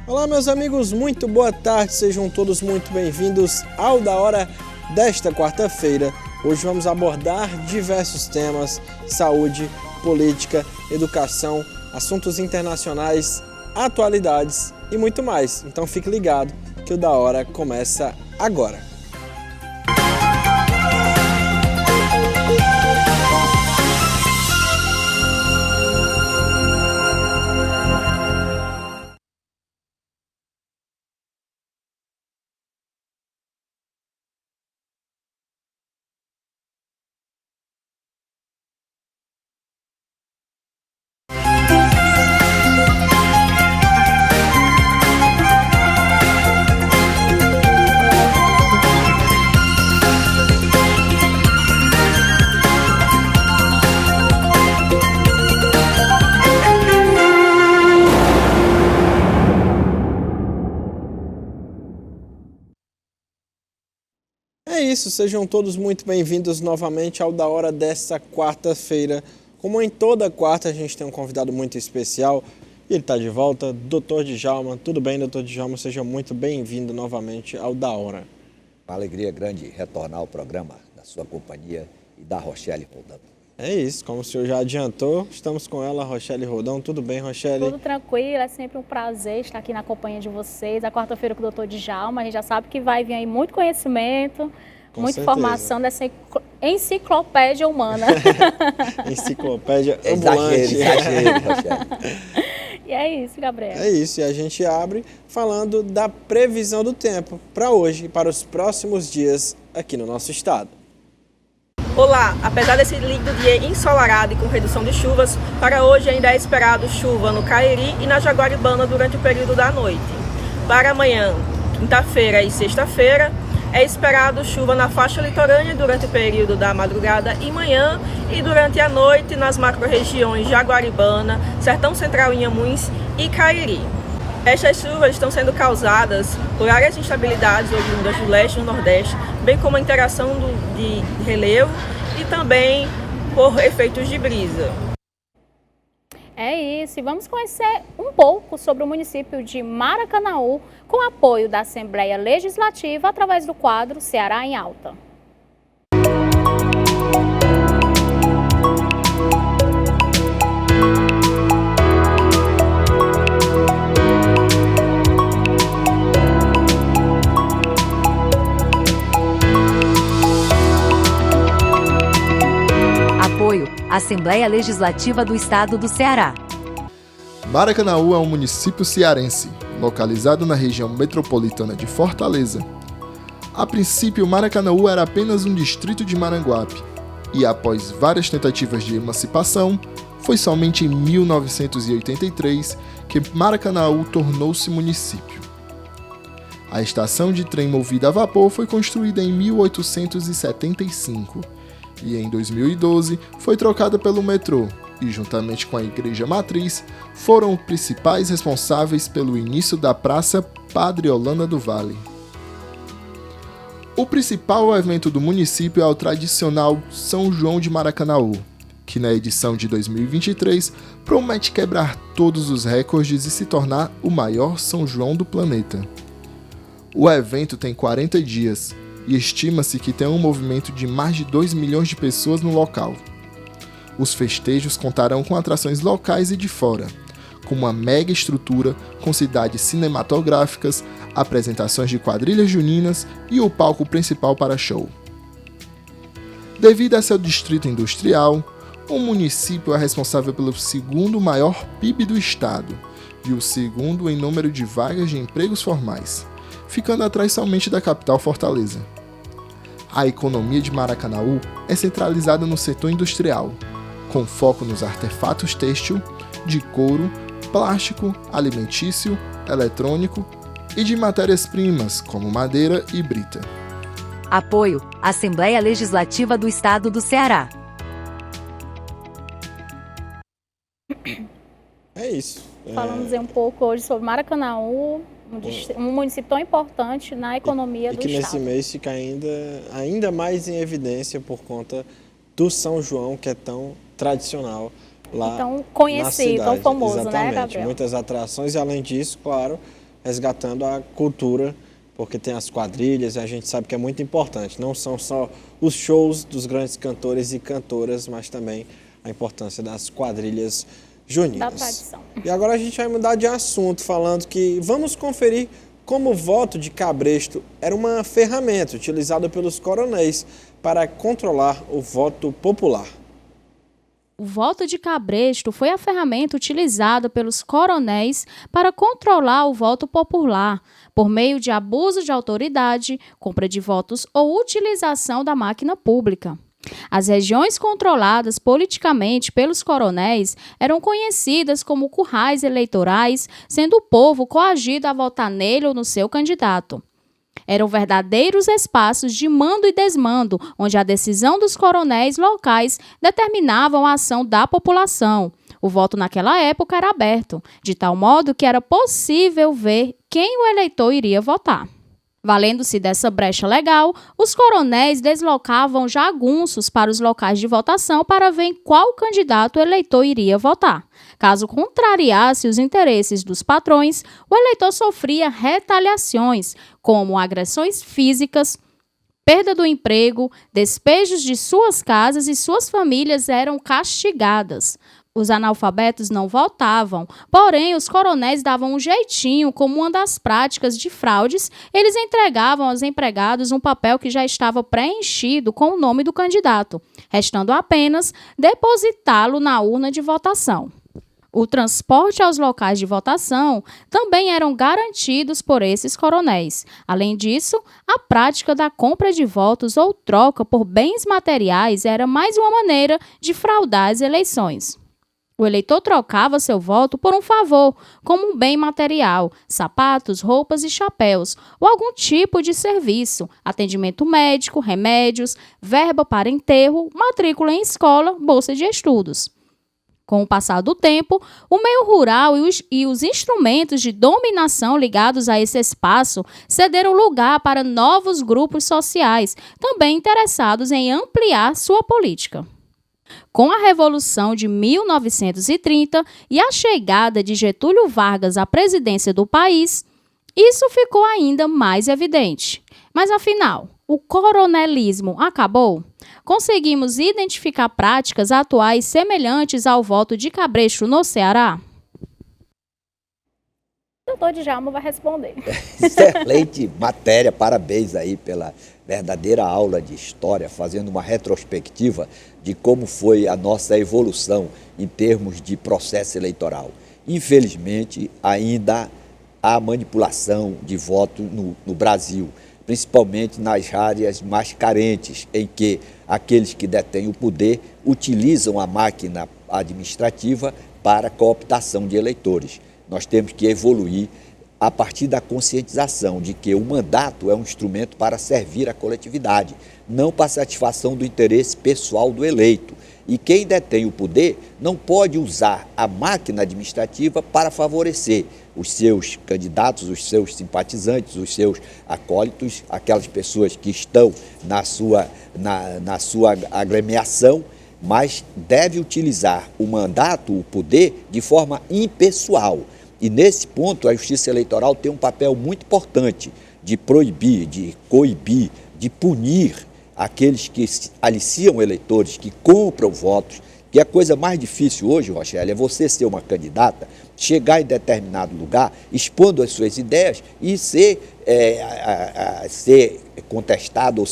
Olá, meus amigos, muito boa tarde, sejam todos muito bem-vindos ao Da Hora desta quarta-feira. Hoje vamos abordar diversos temas: saúde, política, educação, assuntos internacionais, atualidades e muito mais. Então fique ligado que o Da Hora começa agora. É isso, sejam todos muito bem-vindos novamente ao Da Hora desta quarta-feira. Como em toda quarta, a gente tem um convidado muito especial e ele está de volta, Dr. Djalma. Tudo bem, Dr. Djalma? Seja muito bem-vindo novamente ao Da Hora. Uma alegria grande retornar ao programa da sua companhia e da Rochelle Roldão. É isso, como o senhor já adiantou, estamos com ela, Rochelle Roldão. Tudo bem, Rochelle? Tudo tranquilo, é sempre um prazer estar aqui na companhia de vocês. A quarta-feira com o Dr. Djalma, a gente já sabe que vai vir aí muito conhecimento, muita informação dessa enciclopédia humana. Enciclopédia ambulante. Exagero, Rochelle. E é isso, Gabriel. É isso, e a gente abre falando da previsão do tempo para hoje e para os próximos dias aqui no nosso estado. Olá, apesar desse lindo dia ensolarado e com redução de chuvas, para hoje ainda é esperado chuva no Cariri e na Jaguaribana durante o período da noite. Para amanhã, quinta-feira e sexta-feira, é esperado chuva na faixa litorânea durante o período da madrugada e manhã e durante a noite nas macro-regiões Jaguaribana, Sertão Central, Inhamuns e Cariri. Estas chuvas estão sendo causadas por áreas de instabilidades oriundas do leste e do nordeste, bem como a interação de relevo e também por efeitos de brisa. É isso, e vamos conhecer um pouco sobre o município de Maracanaú, com apoio da Assembleia Legislativa através do quadro Ceará em Alta. Apoio, Assembleia Legislativa do Estado do Ceará. Maracanaú é um município cearense, localizado na região metropolitana de Fortaleza. A princípio, Maracanaú era apenas um distrito de Maranguape, e após várias tentativas de emancipação, foi somente em 1983 que Maracanaú tornou-se município. A estação de trem movida a vapor foi construída em 1875, e em 2012 foi trocada pelo metrô e, juntamente com a Igreja Matriz, foram os principais responsáveis pelo início da Praça Padre Holanda do Vale. O principal evento do município é o tradicional São João de Maracanaú, que na edição de 2023 promete quebrar todos os recordes e se tornar o maior São João do planeta. O evento tem 40 dias, e estima-se que tem um movimento de mais de 2 milhões de pessoas no local. Os festejos contarão com atrações locais e de fora, como uma mega estrutura com cidades cinematográficas, apresentações de quadrilhas juninas e o palco principal para show. Devido a seu distrito industrial, o município é responsável pelo segundo maior PIB do estado e o segundo em número de vagas de empregos formais, ficando atrás somente da capital Fortaleza. A economia de Maracanaú é centralizada no setor industrial, com foco nos artefatos têxtil, de couro, plástico, alimentício, eletrônico e de matérias-primas como madeira e brita. Apoio, Assembleia Legislativa do Estado do Ceará. É isso. Falamos um pouco hoje sobre Maracanaú, um município tão importante na economia do estado. E que nesse mês fica ainda mais em evidência por conta do São João, que é tão tradicional lá tão conhecido, na cidade. tão famoso, Exatamente. né, Gabriel? Muitas atrações e, além disso, claro, resgatando a cultura, porque tem as quadrilhas e a gente sabe que é muito importante. Não são só os shows dos grandes cantores e cantoras, mas também a importância das quadrilhas juninas. Da tradição. E agora a gente vai mudar de assunto, falando que vamos conferir como o voto de cabresto era uma ferramenta utilizada pelos coronéis para controlar o voto popular. O voto de cabresto foi a ferramenta utilizada pelos coronéis para controlar o voto popular, por meio de abuso de autoridade, compra de votos ou utilização da máquina pública. As regiões controladas politicamente pelos coronéis eram conhecidas como currais eleitorais, sendo o povo coagido a votar nele ou no seu candidato. Eram verdadeiros espaços de mando e desmando, onde a decisão dos coronéis locais determinavam a ação da população. O voto naquela época era aberto, de tal modo que era possível ver quem o eleitor iria votar. Valendo-se dessa brecha legal, os coronéis deslocavam jagunços para os locais de votação para ver em qual candidato o eleitor iria votar. Caso contrariasse os interesses dos patrões, o eleitor sofria retaliações, como agressões físicas, perda do emprego, despejos de suas casas e suas famílias eram castigadas. Os analfabetos não votavam, porém os coronéis davam um jeitinho. Como uma das práticas de fraudes, eles entregavam aos empregados um papel que já estava preenchido com o nome do candidato, restando apenas depositá-lo na urna de votação. O transporte aos locais de votação também eram garantidos por esses coronéis. Além disso, a prática da compra de votos ou troca por bens materiais era mais uma maneira de fraudar as eleições. O eleitor trocava seu voto por um favor, como um bem material, sapatos, roupas e chapéus, ou algum tipo de serviço, atendimento médico, remédios, verba para enterro, matrícula em escola, bolsa de estudos. Com o passar do tempo, o meio rural e os instrumentos de dominação ligados a esse espaço cederam lugar para novos grupos sociais, também interessados em ampliar sua política. Com a Revolução de 1930 e a chegada de Getúlio Vargas à presidência do país, isso ficou ainda mais evidente. Mas afinal, o coronelismo acabou? Conseguimos identificar práticas atuais semelhantes ao voto de cabresto no Ceará? O doutor Djalma vai responder. Excelente matéria, parabéns aí pela verdadeira aula de história, fazendo uma retrospectiva de como foi a nossa evolução em termos de processo eleitoral. Infelizmente, ainda há manipulação de voto no Brasil, principalmente nas áreas mais carentes, em que aqueles que detêm o poder utilizam a máquina administrativa para cooptação de eleitores. Nós temos que evoluir a partir da conscientização de que o mandato é um instrumento para servir a coletividade, não para a satisfação do interesse pessoal do eleito. E quem detém o poder não pode usar a máquina administrativa para favorecer os seus candidatos, os seus simpatizantes, os seus acólitos, aquelas pessoas que estão na sua agremiação, mas deve utilizar o mandato, o poder, de forma impessoal. E nesse ponto a Justiça Eleitoral tem um papel muito importante de proibir, de coibir, de punir aqueles que aliciam eleitores, que compram votos, que a coisa mais difícil hoje, Rochelle, é você ser uma candidata, chegar em determinado lugar, expondo as suas ideias e ser contestado ou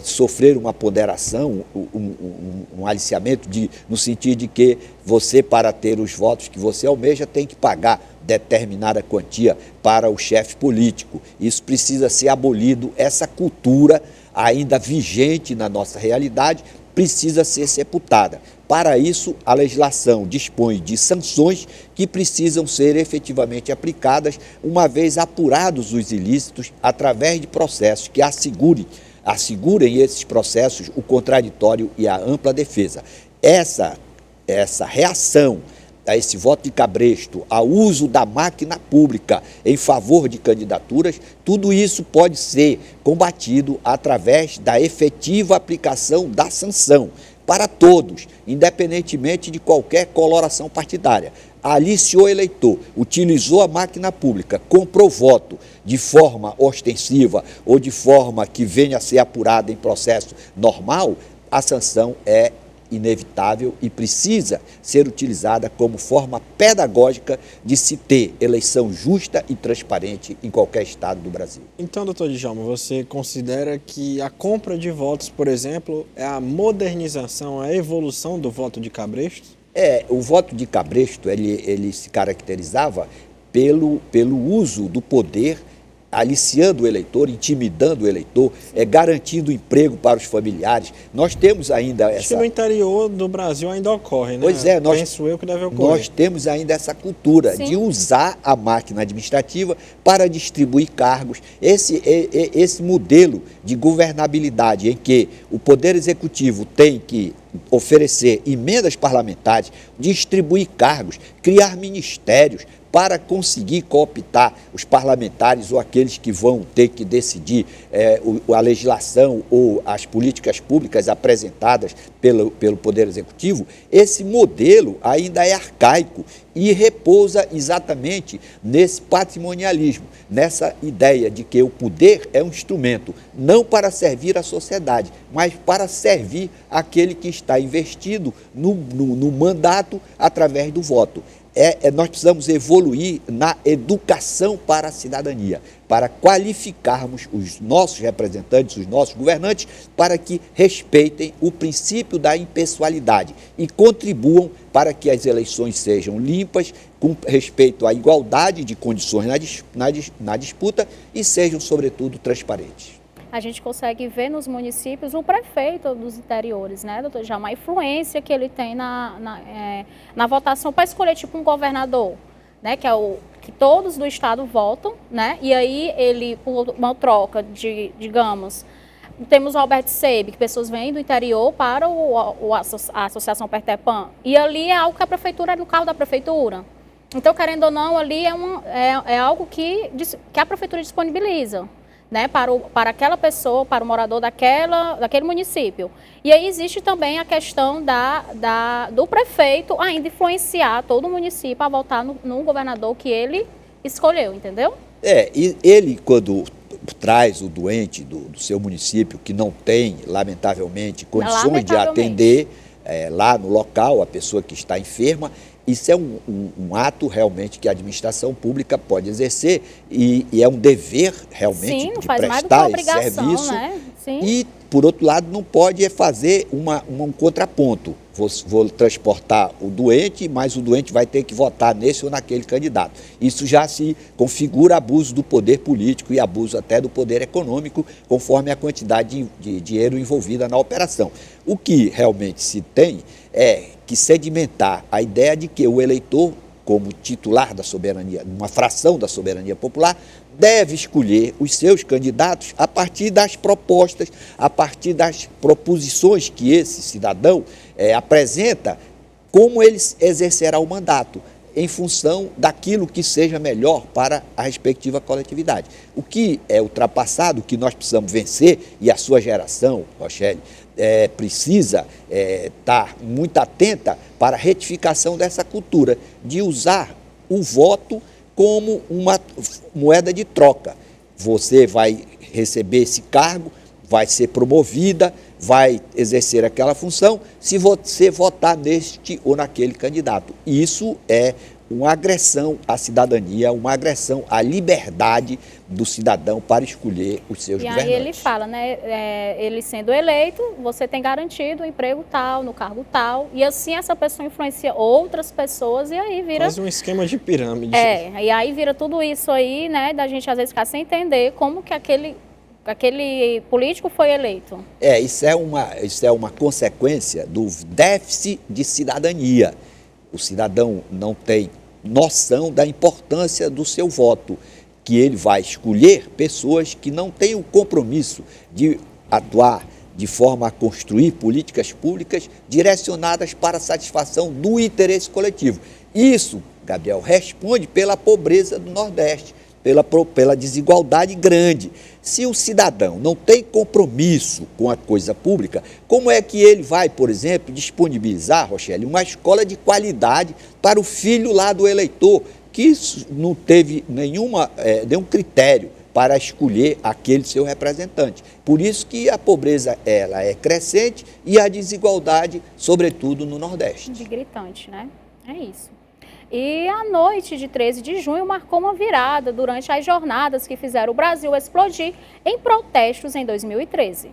sofrer uma ponderação, um aliciamento no sentido de que você, para ter os votos que você almeja, tem que pagar determinada quantia para o chefe político. Isso precisa ser abolido, essa cultura ainda vigente na nossa realidade precisa ser sepultada. Para isso, a legislação dispõe de sanções que precisam ser efetivamente aplicadas, uma vez apurados os ilícitos, através de processos que assegurem esses processos o contraditório e a ampla defesa. Essa reação a esse voto de cabresto, ao uso da máquina pública em favor de candidaturas, tudo isso pode ser combatido através da efetiva aplicação da sanção para todos, independentemente de qualquer coloração partidária. aliciou o eleitor, utilizou a máquina pública, comprou voto de forma ostensiva ou de forma que venha a ser apurada em processo normal, a sanção é inevitável e precisa ser utilizada como forma pedagógica de se ter eleição justa e transparente em qualquer estado do Brasil. Então, doutor Djalma, você considera que a compra de votos, por exemplo, é a modernização, a evolução do voto de cabresto? O voto de cabresto, ele se caracterizava pelo uso do poder, aliciando o eleitor, intimidando o eleitor, garantindo emprego para os familiares. Nós temos ainda Acho que no interior do Brasil ainda ocorre, né? Pois é, penso eu que deve ocorrer. Nós temos ainda essa cultura de usar a máquina administrativa para distribuir cargos. Esse modelo de governabilidade em que o Poder Executivo tem que oferecer emendas parlamentares, distribuir cargos, criar ministérios, para conseguir cooptar os parlamentares ou aqueles que vão ter que decidir a legislação ou as políticas públicas apresentadas pelo Poder Executivo, esse modelo ainda é arcaico e repousa exatamente nesse patrimonialismo, nessa ideia de que o poder é um instrumento não para servir a sociedade, mas para servir aquele que está investido no mandato através do voto. Nós precisamos evoluir na educação para a cidadania, para qualificarmos os nossos representantes, os nossos governantes, para que respeitem o princípio da impessoalidade e contribuam para que as eleições sejam limpas, com respeito à igualdade de condições na disputa e sejam, sobretudo, transparentes. A gente consegue ver nos municípios o prefeito dos interiores, né, doutor Djalma, a influência que ele tem na votação para escolher tipo um governador, né, que todos do estado votam, né, e aí ele, por uma troca de, digamos, temos o Albert Seib, que pessoas vêm do interior para a Associação Pertepan, e ali é algo que a prefeitura, é no carro da prefeitura. Então, querendo ou não, ali é algo que a prefeitura disponibiliza, né, para aquela pessoa, para o morador daquele município. E aí existe também a questão do prefeito ainda influenciar todo o município a votar no governador que ele escolheu, entendeu? E ele, quando traz o doente do seu município, que não tem, lamentavelmente, condições de atender lá no local, a pessoa que está enferma, isso é um ato realmente que a administração pública pode exercer e é um dever realmente de prestar esse serviço. Né? Sim. E, por outro lado, não pode fazer um contraponto. Vou transportar o doente, mas o doente vai ter que votar nesse ou naquele candidato. Isso já se configura abuso do poder político e abuso até do poder econômico, conforme a quantidade de dinheiro envolvida na operação. O que realmente se tem é que sedimentar a ideia de que o eleitor, como titular da soberania, uma fração da soberania popular, deve escolher os seus candidatos a partir das propostas, a partir das proposições que esse cidadão apresenta, como ele exercerá o mandato, em função daquilo que seja melhor para a respectiva coletividade. O que é ultrapassado, o que nós precisamos vencer, e a sua geração, Rochelle, precisa estar muito atenta para a retificação dessa cultura, de usar o voto como uma moeda de troca. Você vai receber esse cargo, vai ser promovida, vai exercer aquela função, se você votar neste ou naquele candidato. Isso é uma agressão à cidadania, uma agressão à liberdade do cidadão para escolher os seus governantes. E aí ele fala, né, ele sendo eleito, você tem garantido o emprego tal, no cargo tal, e assim essa pessoa influencia outras pessoas e aí vira... Faz um esquema de pirâmide. E aí vira tudo isso aí, né, da gente às vezes ficar sem entender como que aquele político foi eleito. Isso é uma consequência do déficit de cidadania. O cidadão não tem noção da importância do seu voto, que ele vai escolher pessoas que não têm o compromisso de atuar de forma a construir políticas públicas direcionadas para a satisfação do interesse coletivo. Isso, Gabriel, responde pela pobreza do Nordeste. pela desigualdade grande. Se o cidadão não tem compromisso com a coisa pública, como é que ele vai, por exemplo, disponibilizar, Rochelle, uma escola de qualidade para o filho lá do eleitor, que não teve nenhum critério para escolher aquele seu representante? Por isso que a pobreza ela é crescente e a desigualdade, sobretudo no Nordeste. De gritante, né? É isso. E a noite de 13 de junho marcou uma virada durante as jornadas que fizeram o Brasil explodir em protestos em 2013.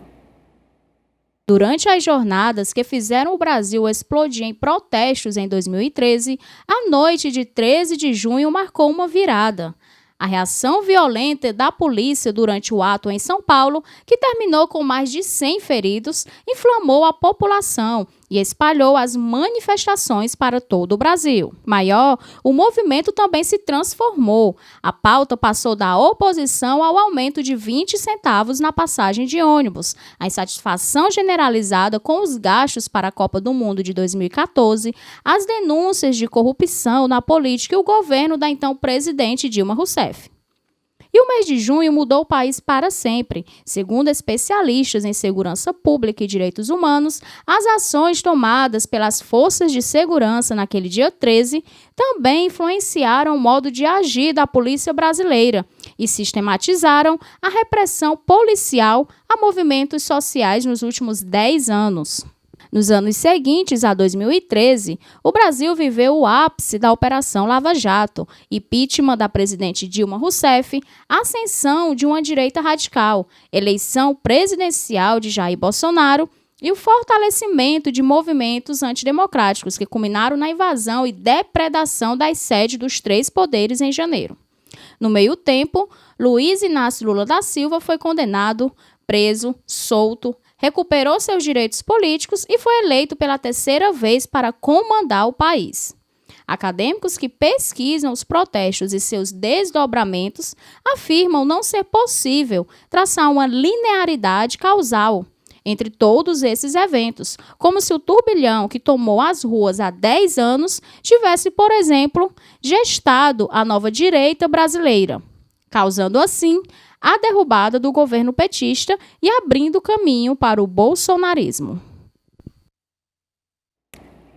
Durante as jornadas que fizeram o Brasil explodir em protestos em 2013, a noite de 13 de junho marcou uma virada. A reação violenta da polícia durante o ato em São Paulo, que terminou com mais de 100 feridos, inflamou a população e espalhou as manifestações para todo o Brasil. Maior, o movimento também se transformou. A pauta passou da oposição ao aumento de 20 centavos na passagem de ônibus, a insatisfação generalizada com os gastos para a Copa do Mundo de 2014, as denúncias de corrupção na política e o governo da então presidente Dilma Rousseff. E o mês de junho mudou o país para sempre. Segundo especialistas em segurança pública e direitos humanos, as ações tomadas pelas forças de segurança naquele dia 13 também influenciaram o modo de agir da polícia brasileira e sistematizaram a repressão policial a movimentos sociais nos últimos 10 anos. Nos anos seguintes a 2013, o Brasil viveu o ápice da Operação Lava Jato, impeachment da presidente Dilma Rousseff, ascensão de uma direita radical, eleição presidencial de Jair Bolsonaro e o fortalecimento de movimentos antidemocráticos que culminaram na invasão e depredação das sedes dos 3 poderes em janeiro. No meio tempo, Luiz Inácio Lula da Silva foi condenado, preso, solto, recuperou seus direitos políticos e foi eleito pela 3ª vez para comandar o país. Acadêmicos que pesquisam os protestos e seus desdobramentos afirmam não ser possível traçar uma linearidade causal entre todos esses eventos, como se o turbilhão que tomou as ruas há 10 anos tivesse, por exemplo, gestado a nova direita brasileira, causando assim a derrubada do governo petista e abrindo caminho para o bolsonarismo.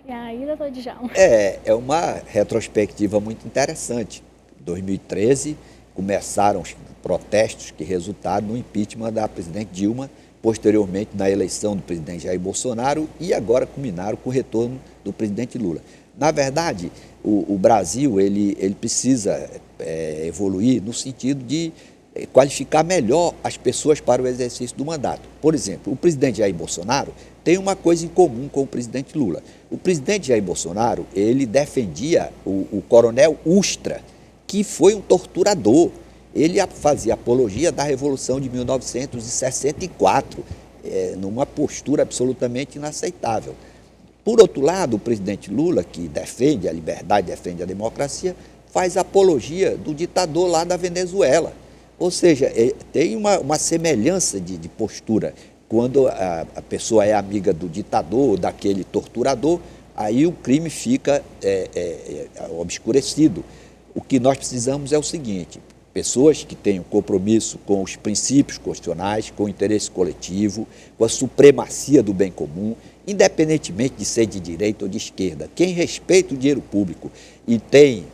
E aí, doutor Djalma? É uma retrospectiva muito interessante. Em 2013, começaram os protestos que resultaram no impeachment da presidente Dilma, posteriormente na eleição do presidente Jair Bolsonaro e agora culminaram com o retorno do presidente Lula. Na verdade, o Brasil ele precisa evoluir no sentido de qualificar melhor as pessoas para o exercício do mandato. Por exemplo, o presidente Jair Bolsonaro tem uma coisa em comum com o presidente Lula. O presidente Jair Bolsonaro, ele defendia o coronel Ustra, que foi um torturador. Ele fazia apologia da Revolução de 1964, numa postura absolutamente inaceitável. Por outro lado, o presidente Lula, que defende a liberdade, defende a democracia, faz apologia do ditador lá da Venezuela. Ou seja, tem uma semelhança de postura. Quando a pessoa é amiga do ditador, daquele torturador, aí o crime fica obscurecido. O que nós precisamos é o seguinte: pessoas que tenham compromisso com os princípios constitucionais, com o interesse coletivo, com a supremacia do bem comum, independentemente de ser de direita ou de esquerda. Quem respeita o dinheiro público e tem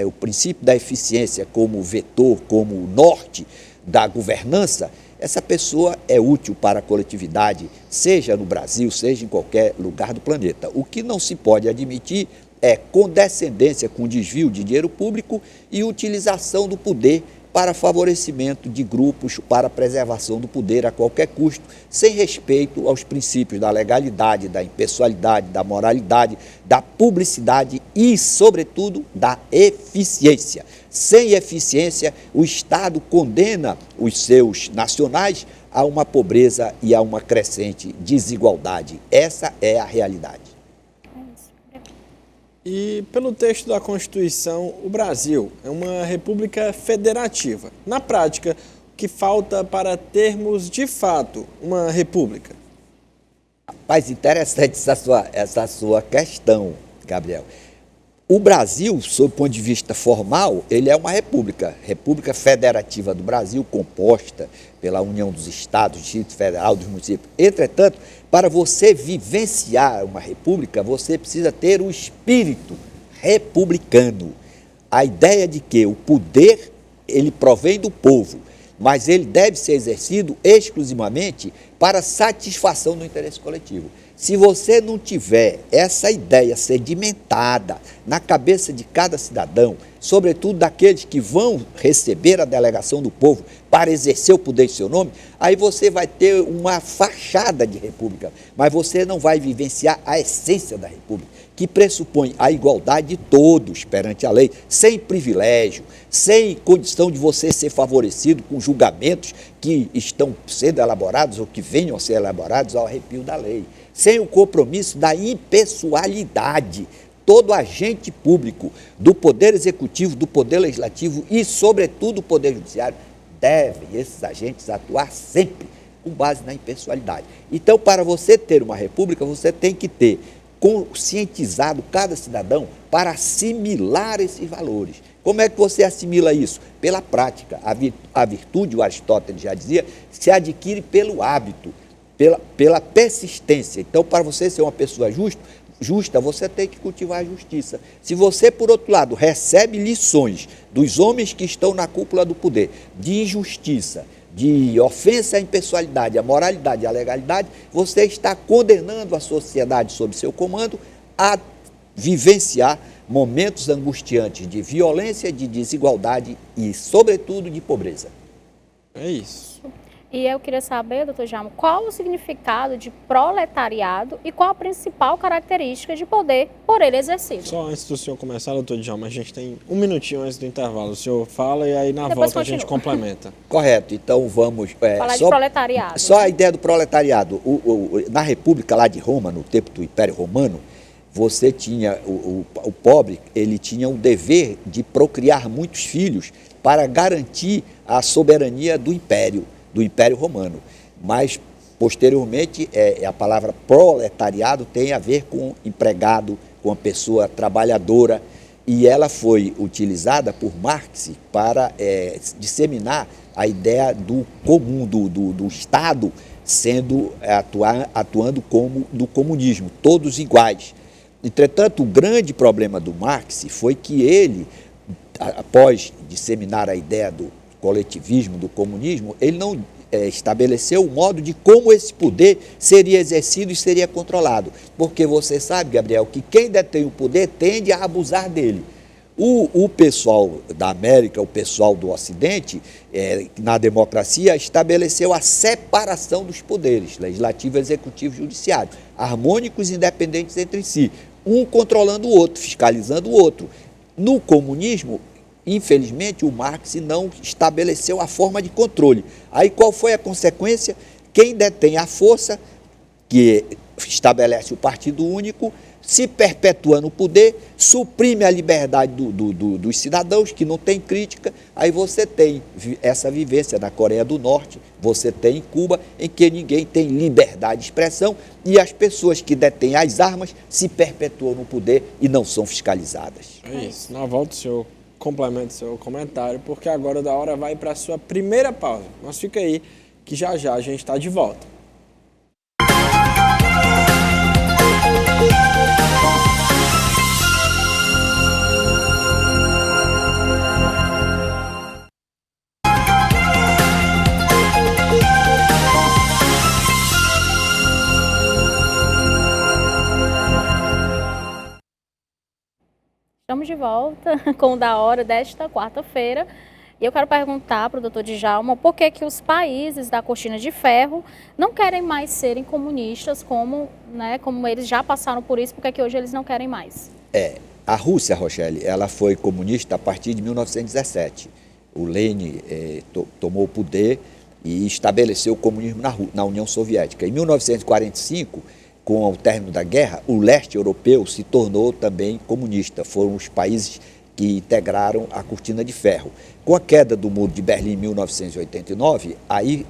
o princípio da eficiência como vetor, como norte da governança, essa pessoa é útil para a coletividade, seja no Brasil, seja em qualquer lugar do planeta. O que não se pode admitir é condescendência com desvio de dinheiro público e utilização do poder para favorecimento de grupos, para preservação do poder a qualquer custo, sem respeito aos princípios da legalidade, da impessoalidade, da moralidade, da publicidade e, sobretudo, da eficiência. Sem eficiência, o Estado condena os seus nacionais a uma pobreza e a uma crescente desigualdade. Essa é a realidade. E pelo texto da Constituição, o Brasil é uma república federativa. Na prática, o que falta para termos, de fato, uma república? Rapaz, interessante essa sua questão, Gabriel. O Brasil, sob o ponto de vista formal, ele é uma república federativa do Brasil, composta pela União dos Estados, Distrito Federal, dos municípios. Entretanto, para você vivenciar uma república, você precisa ter o espírito republicano. A ideia de que o poder, ele provém do povo, mas ele deve ser exercido exclusivamente para satisfação do interesse coletivo. Se você não tiver essa ideia sedimentada na cabeça de cada cidadão, sobretudo daqueles que vão receber a delegação do povo para exercer o poder em seu nome, aí você vai ter uma fachada de república, mas você não vai vivenciar a essência da república, que pressupõe a igualdade de todos perante a lei, sem privilégio, sem condição de você ser favorecido com julgamentos que estão sendo elaborados ou que venham a ser elaborados ao arrepio da lei, sem o compromisso da impessoalidade. Todo agente público do Poder Executivo, do Poder Legislativo e, sobretudo, do Poder Judiciário, esses agentes, atuar sempre com base na impessoalidade. Então, para você ter uma república, você tem que ter conscientizado cada cidadão para assimilar esses valores. Como é que você assimila isso? Pela prática. A virtude, o Aristóteles já dizia, se adquire pelo hábito, pela persistência. Então, para você ser uma pessoa justa, você tem que cultivar a justiça. Se você, por outro lado, recebe lições dos homens que estão na cúpula do poder, de injustiça, de ofensa à impessoalidade, à moralidade e à legalidade, você está condenando a sociedade sob seu comando a vivenciar momentos angustiantes de violência, de desigualdade e, sobretudo, de pobreza. É isso. E eu queria saber, doutor Djalma, qual o significado de proletariado e qual a principal característica de poder por ele exercido? Só antes do senhor começar, doutor Djalma, a gente tem um minutinho antes do intervalo. O senhor fala e aí na Depois volta a gente complementa. Correto, então vamos... Falar de proletariado. Só a ideia do proletariado. Na República lá de Roma, no tempo do Império Romano, você tinha, o pobre, ele tinha o dever de procriar muitos filhos para garantir a soberania do Império Romano. Mas, posteriormente, a palavra proletariado tem a ver com empregado, com a pessoa trabalhadora, e ela foi utilizada por Marx para disseminar a ideia do comum, do Estado, atuando como do comunismo, todos iguais. Entretanto, o grande problema do Marx foi que ele, após disseminar a ideia do coletivismo, do comunismo, ele não estabeleceu o modo de como esse poder seria exercido e seria controlado. Porque você sabe, Gabriel, que quem detém o poder tende a abusar dele. O pessoal da América, o pessoal do Ocidente, na democracia, estabeleceu a separação dos poderes, legislativo, executivo e judiciário, harmônicos e independentes entre si, um controlando o outro, fiscalizando o outro. No comunismo, infelizmente, o Marx não estabeleceu a forma de controle. Aí qual foi a consequência? Quem detém a força, que estabelece o partido único, se perpetua no poder, suprime a liberdade dos cidadãos, que não tem crítica. Aí você tem essa vivência na Coreia do Norte, você tem em Cuba, em que ninguém tem liberdade de expressão e as pessoas que detêm as armas se perpetuam no poder e não são fiscalizadas. É isso. Na volta o senhor complementa o seu comentário, porque agora da hora vai para a sua primeira pausa. Mas fica aí, que já já a gente está de volta. Estamos de volta com o Da Hora desta quarta-feira. E eu quero perguntar para o doutor Djalma por que os países da cortina de ferro não querem mais serem comunistas, como eles já passaram por isso, por que hoje eles não querem mais? A Rússia, Rochelle, ela foi comunista a partir de 1917. O Lenin tomou o poder e estabeleceu o comunismo na União Soviética. Em 1945, com o término da guerra, o leste europeu se tornou também comunista. Foram os países que integraram a cortina de ferro. Com a queda do Muro de Berlim em 1989, aí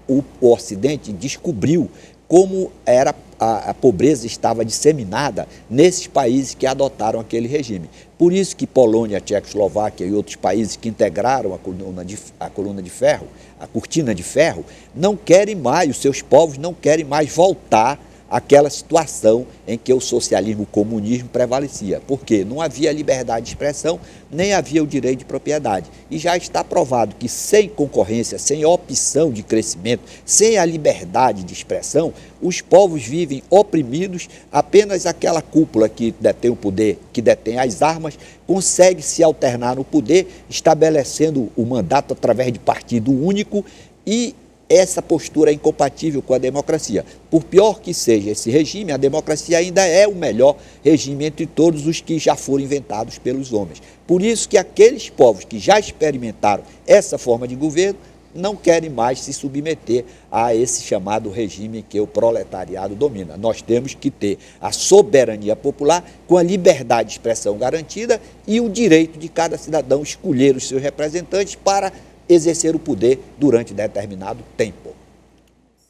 o Ocidente descobriu como era a pobreza estava disseminada nesses países que adotaram aquele regime. Por isso que Polônia, Tchecoslováquia e outros países que integraram a cortina de ferro, não querem mais, os seus povos não querem mais voltar àquela situação em que o socialismo, o comunismo prevalecia. Porque não havia liberdade de expressão, nem havia o direito de propriedade. E já está provado que sem concorrência, sem opção de crescimento, sem a liberdade de expressão, os povos vivem oprimidos, apenas aquela cúpula que detém o poder, que detém as armas, consegue se alternar no poder, estabelecendo o mandato através de partido único, e essa postura é incompatível com a democracia. Por pior que seja esse regime, a democracia ainda é o melhor regime entre todos os que já foram inventados pelos homens. Por isso que aqueles povos que já experimentaram essa forma de governo não querem mais se submeter a esse chamado regime que o proletariado domina. Nós temos que ter a soberania popular com a liberdade de expressão garantida e o direito de cada cidadão escolher os seus representantes para exercer o poder durante determinado tempo.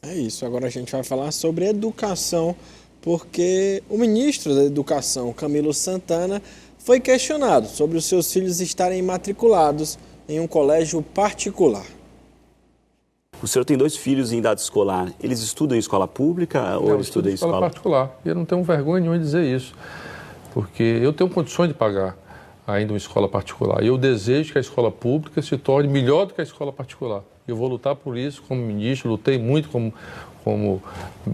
É isso, agora a gente vai falar sobre educação, porque o ministro da Educação, Camilo Santana, foi questionado sobre os seus filhos estarem matriculados em um colégio particular. O senhor tem 2 filhos em idade escolar. Eles estudam em escola pública ou eles estudam em escola particular? E eu não tenho vergonha nenhuma de dizer isso, porque eu tenho condições de pagar ainda uma escola particular. E eu desejo que a escola pública se torne melhor do que a escola particular. Eu vou lutar por isso como ministro, lutei muito como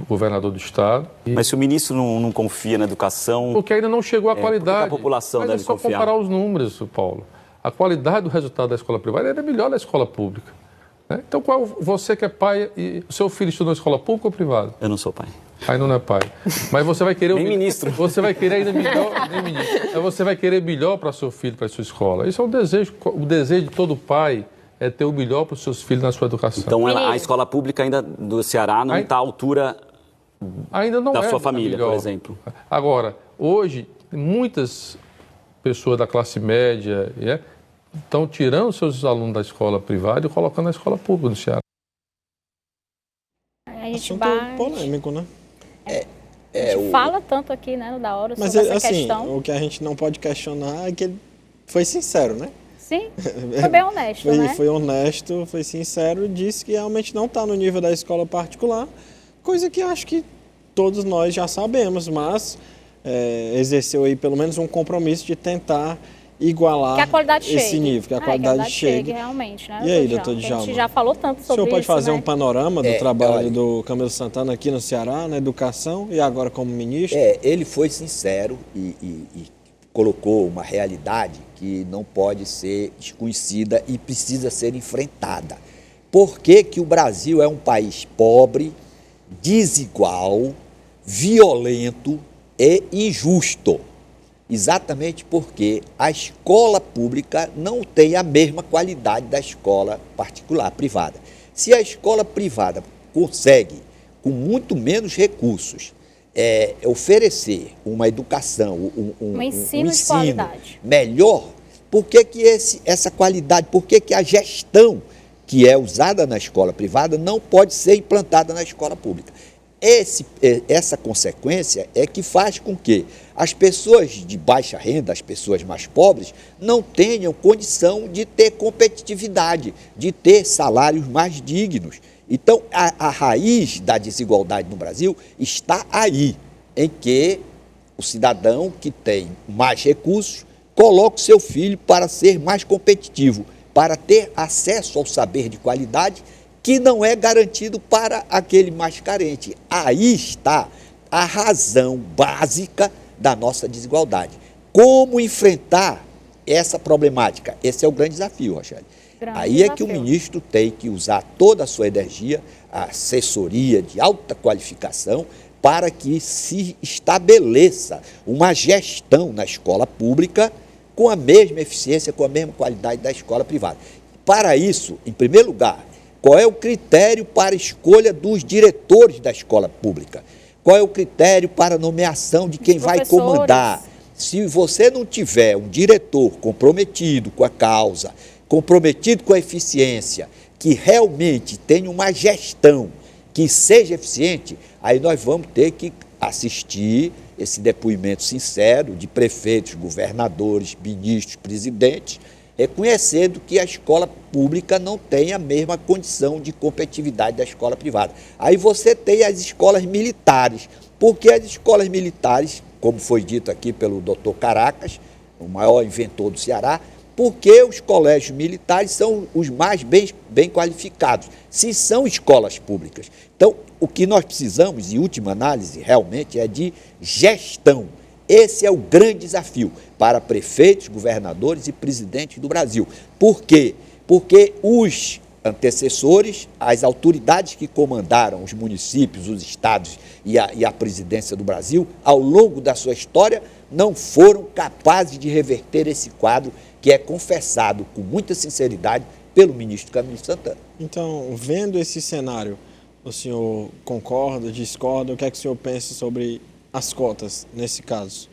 governador do Estado. Mas se o ministro não confia na educação... Porque ainda não chegou à qualidade. A população mas deve é só confiar. comparar os números, Paulo. A qualidade do resultado da escola privada é melhor da escola pública. Né? Então, você que é pai e o seu filho estudou na escola pública ou privada? Eu não sou pai. Aí não é pai. Mas você vai querer... Nem ministro. Você vai querer ainda melhor... Nem ministro. Mas você vai querer melhor para seu filho, para a sua escola. Isso é um desejo. O desejo de todo pai é ter o melhor para os seus filhos na sua educação. Então a escola pública ainda do Ceará não está à altura ainda não da é sua família, melhor. por exemplo. Agora, hoje, muitas pessoas da classe média estão tirando seus alunos da escola privada e colocando na escola pública no Ceará. A gente Assunto polêmico, né? A gente fala tanto aqui, né, no Da Hora, sobre Mas essa assim, questão. o que a gente não pode questionar é que ele foi sincero, né? Sim, foi bem honesto, né? Foi honesto, foi sincero, disse que realmente não está no nível da escola particular, coisa que acho que todos nós já sabemos, mas exerceu aí pelo menos um compromisso de tentar igualar que a qualidade esse chegue. nível, que a qualidade chegue. Realmente, né? E aí, doutor Djalma? A gente já falou tanto sobre isso, O senhor pode fazer né? um panorama do trabalho do Camilo Santana aqui no Ceará, na educação, e agora como ministro? Ele foi sincero e colocou uma realidade que não pode ser desconhecida e precisa ser enfrentada. Por que que o Brasil é um país pobre, desigual, violento e injusto? Exatamente porque a escola pública não tem a mesma qualidade da escola particular, privada. Se a escola privada consegue, com muito menos recursos, oferecer uma educação, um ensino de qualidade melhor, por que que essa qualidade, por que que a gestão que é usada na escola privada não pode ser implantada na escola pública? Essa consequência é que faz com que as pessoas de baixa renda, as pessoas mais pobres, não tenham condição de ter competitividade, de ter salários mais dignos. Então, a raiz da desigualdade no Brasil está aí, em que o cidadão que tem mais recursos coloca o seu filho para ser mais competitivo, para ter acesso ao saber de qualidade que não é garantido para aquele mais carente. Aí está a razão básica da nossa desigualdade. Como enfrentar essa problemática? Esse é o grande desafio, Rogério. Aí é que o ministro tem que usar toda a sua energia, a assessoria de alta qualificação, para que se estabeleça uma gestão na escola pública com a mesma eficiência, com a mesma qualidade da escola privada. Para isso, em primeiro lugar, qual é o critério para a escolha dos diretores da escola pública? Qual é o critério para a nomeação de quem vai comandar? Se você não tiver um diretor comprometido com a causa, comprometido com a eficiência, que realmente tenha uma gestão que seja eficiente, aí nós vamos ter que assistir esse depoimento sincero de prefeitos, governadores, ministros, presidentes, reconhecendo que a escola pública não tem a mesma condição de competitividade da escola privada. Aí você tem as escolas militares, porque as escolas militares, como foi dito aqui pelo doutor Caracas, o maior inventor do Ceará, porque os colégios militares são os mais bem qualificados, se são escolas públicas. Então, o que nós precisamos, em última análise, realmente é de gestão. Esse é o grande desafio para prefeitos, governadores e presidentes do Brasil. Por quê? Porque os antecessores, as autoridades que comandaram os municípios, os estados e a presidência do Brasil, ao longo da sua história, não foram capazes de reverter esse quadro que é confessado com muita sinceridade pelo ministro Camilo Santana. Então, vendo esse cenário, o senhor concorda, discorda? O que é que o senhor pensa sobre as cotas nesse caso?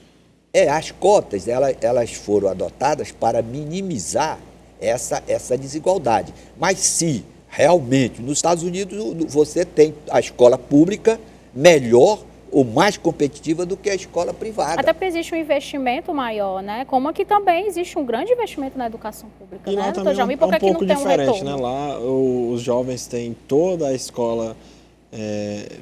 As cotas, elas foram adotadas para minimizar essa desigualdade. Mas se realmente nos Estados Unidos você tem a escola pública melhor ou mais competitiva do que a escola privada. Até porque existe um investimento maior, né? Como aqui também existe um grande investimento na educação pública, e né, lá doutor também Jaime? é Por que um pouco não tem diferente, retorno? né? Lá os jovens têm toda a escola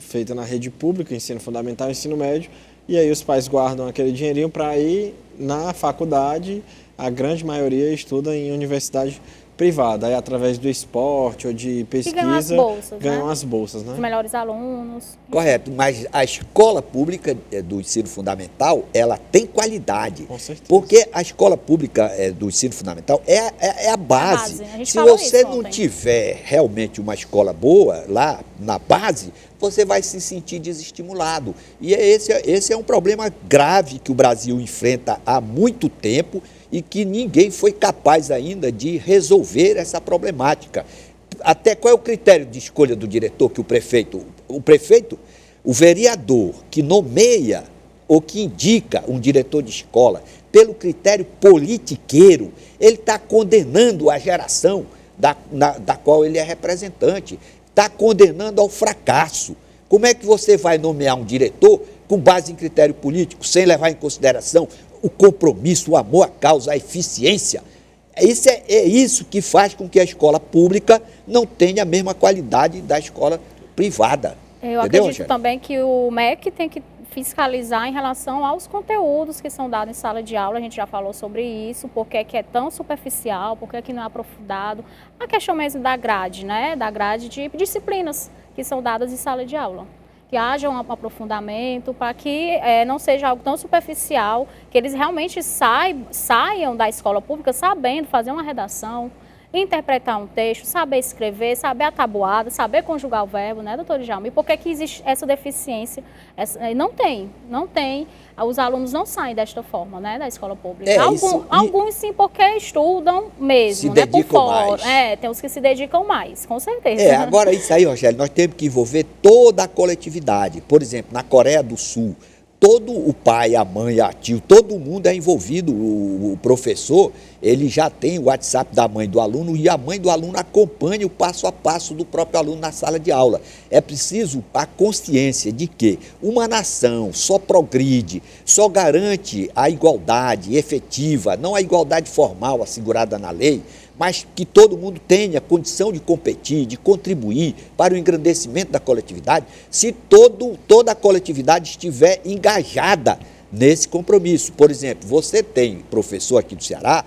feita na rede pública, ensino fundamental, ensino médio, e aí os pais guardam aquele dinheirinho para ir na faculdade. A grande maioria estuda em universidade privada, aí através do esporte ou de pesquisa, ganham as bolsas, ganham as bolsas, né? Os melhores alunos. Correto, mas a escola pública do ensino fundamental, ela tem qualidade. Com certeza. Porque a escola pública do ensino fundamental é a base. A gente Se falou você isso não ontem. tiver realmente uma escola boa lá na base, você vai se sentir desestimulado. E esse é um problema grave que o Brasil enfrenta há muito tempo e que ninguém foi capaz ainda de resolver essa problemática. Até qual é o critério de escolha do diretor que o prefeito, o vereador que nomeia ou que indica um diretor de escola pelo critério politiqueiro, ele está condenando a geração da qual ele é representante, está condenando ao fracasso. Como é que você vai nomear um diretor com base em critério político, sem levar em consideração o compromisso, o amor à causa, a eficiência? É isso que faz com que a escola pública não tenha a mesma qualidade da escola privada. Eu Entendeu, acredito Angélica? também que o MEC tem que fiscalizar em relação aos conteúdos que são dados em sala de aula. A gente já falou sobre isso, porque que é tão superficial, porque que não é aprofundado. A questão mesmo da grade, né? Da grade de disciplinas que são dadas em sala de aula. Que haja um aprofundamento para que não seja algo tão superficial, que eles realmente saiam da escola pública sabendo fazer uma redação, interpretar um texto, saber escrever, saber a tabuada, saber conjugar o verbo, né, doutor Djalma? E por que existe essa deficiência? Não tem. Os alunos não saem desta forma, né, da escola pública. Alguns sim, porque estudam mesmo, se né, por dedicam fora. mais. Tem os que se dedicam mais, com certeza. Agora isso aí, Rogério, nós temos que envolver toda a coletividade. Por exemplo, na Coreia do Sul, todo o pai, a mãe, a tio, todo mundo é envolvido. O professor, ele já tem o WhatsApp da mãe do aluno e a mãe do aluno acompanha o passo a passo do próprio aluno na sala de aula. É preciso a consciência de que uma nação só progride, só garante a igualdade efetiva, não a igualdade formal assegurada na lei, mas que todo mundo tenha condição de competir, de contribuir para o engrandecimento da coletividade, se toda a coletividade estiver engajada nesse compromisso. Por exemplo, você tem professor aqui do Ceará,